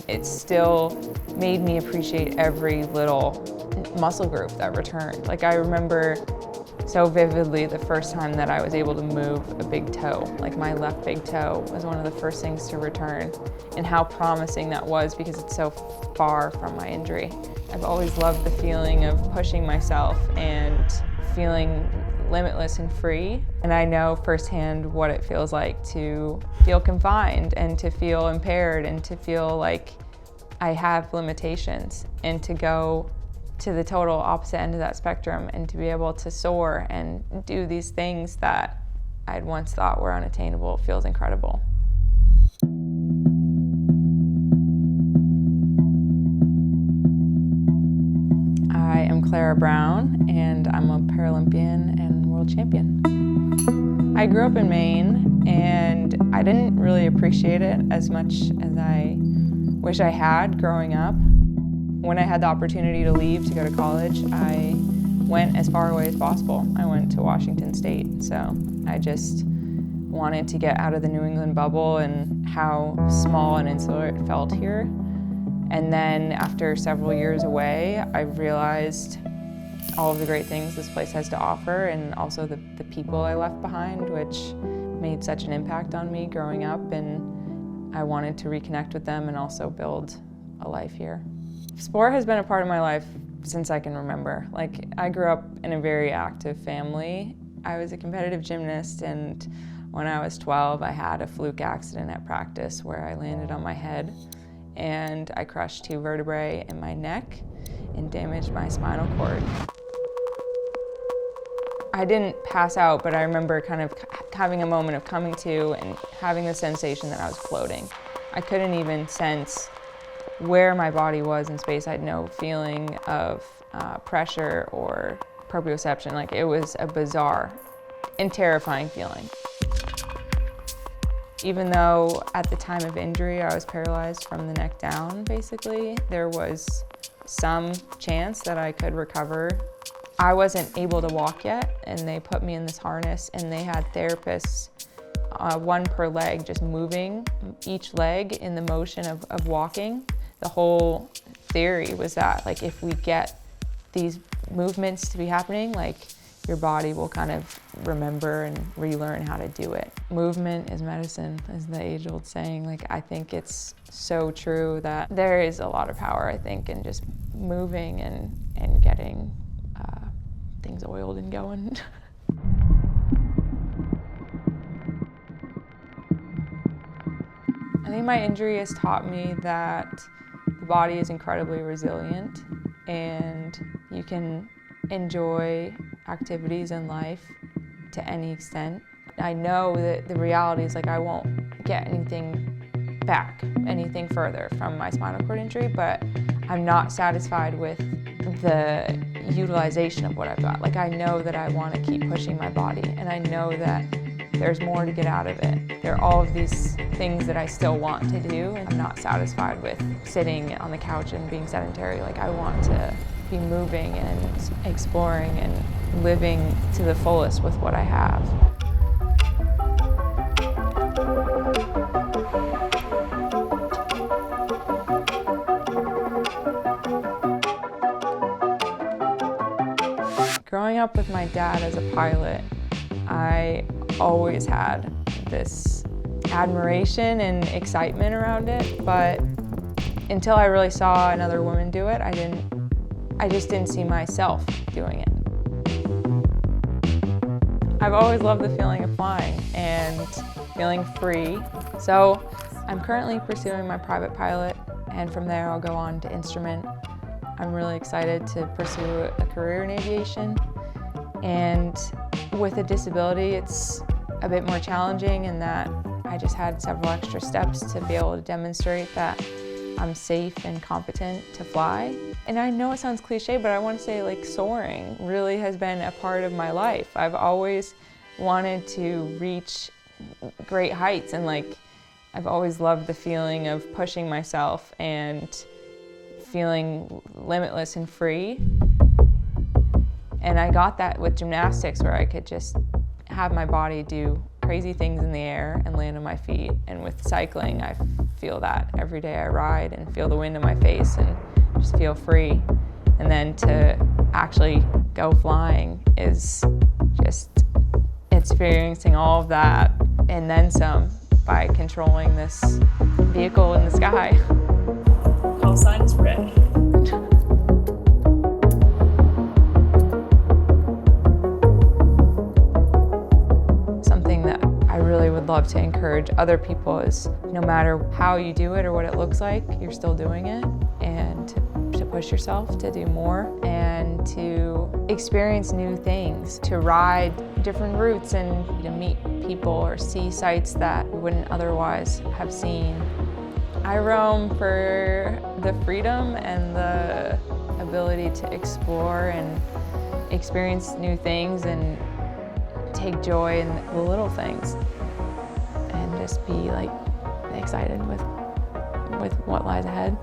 it still made me appreciate every little muscle group that returned. Like I remember so vividly the first time that I was able to move a big toe. Like my left big toe was one of the first things to return, and how promising that was because it's so far from my injury. I've always loved the feeling of pushing myself and feeling limitless and free. And I know firsthand what it feels like to feel confined and to feel impaired and to feel like I have limitations, and to go to the total opposite end of that spectrum and to be able to soar and do these things that I'd once thought were unattainable feels incredible. I am Clara Brown, and I'm a Paralympian and world champion. I grew up in Maine, and I didn't really appreciate it as much as I wish I had growing up. When I had the opportunity to leave to go to college, I went as far away as possible. I went to Washington State, so I just wanted to get out of the New England bubble and how small and insular it felt here. And then after several years away, I realized all of the great things this place has to offer, and also the people I left behind, which made such an impact on me growing up, and I wanted to reconnect with them and also build a life here. Sport has been a part of my life since I can remember. Like, I grew up in a very active family. I was a competitive gymnast, and when I was 12, I had a fluke accident at practice where I landed on my head and I crushed 2 vertebrae in my neck and damaged my spinal cord. I didn't pass out, but I remember kind of having a moment of coming to and having the sensation that I was floating. I couldn't even sense where my body was in space. I had no feeling of pressure or proprioception. Like, it was a bizarre and terrifying feeling. Even though at the time of injury I was paralyzed from the neck down, basically, there was some chance that I could recover. I wasn't able to walk yet, and they put me in this harness, and they had therapists, one per leg, just moving each leg in the motion of walking. The whole theory was that, like, if we get these movements to be happening, like, your body will kind of remember and relearn how to do it. Movement is medicine, is the age-old saying. Like, I think it's so true that there is a lot of power, I think, in just moving and getting things oiled and going. I think my injury has taught me that the body is incredibly resilient, and you can enjoy activities in life to any extent. I know that the reality is, like, I won't get anything back, anything further from my spinal cord injury, but I'm not satisfied with the utilization of what I've got. Like, I know that I want to keep pushing my body, and I know that there's more to get out of it. There are all of these things that I still want to do, and I'm not satisfied with sitting on the couch and being sedentary. Like, I want to be moving and exploring and living to the fullest with what I have. Growing up with my dad as a pilot, I always had this admiration and excitement around it, but until I really saw another woman do it, I just didn't see myself doing it. I've always loved the feeling of flying and feeling free. So I'm currently pursuing my private pilot, and from there I'll go on to instrument. I'm really excited to pursue a career in aviation. And with a disability, it's a bit more challenging in that I just had several extra steps to be able to demonstrate that I'm safe and competent to fly. And I know it sounds cliche, but I want to say, like, soaring really has been a part of my life. I've always wanted to reach great heights, and, like, I've always loved the feeling of pushing myself and feeling limitless and free. And I got that with gymnastics, where I could just have my body do crazy things in the air and land on my feet. And with cycling, I feel that every day I ride and feel the wind in my face and just feel free. And then to actually go flying is just experiencing all of that and then some by controlling this vehicle in the sky. Call sign is red. Something that I really would love to encourage other people is no matter how you do it or what it looks like, you're still doing it, and to push yourself to do more and to experience new things, to ride different routes and to meet people or see sights that we wouldn't otherwise have seen. I roam for the freedom and the ability to explore and experience new things and take joy in the little things and just be like excited with what lies ahead.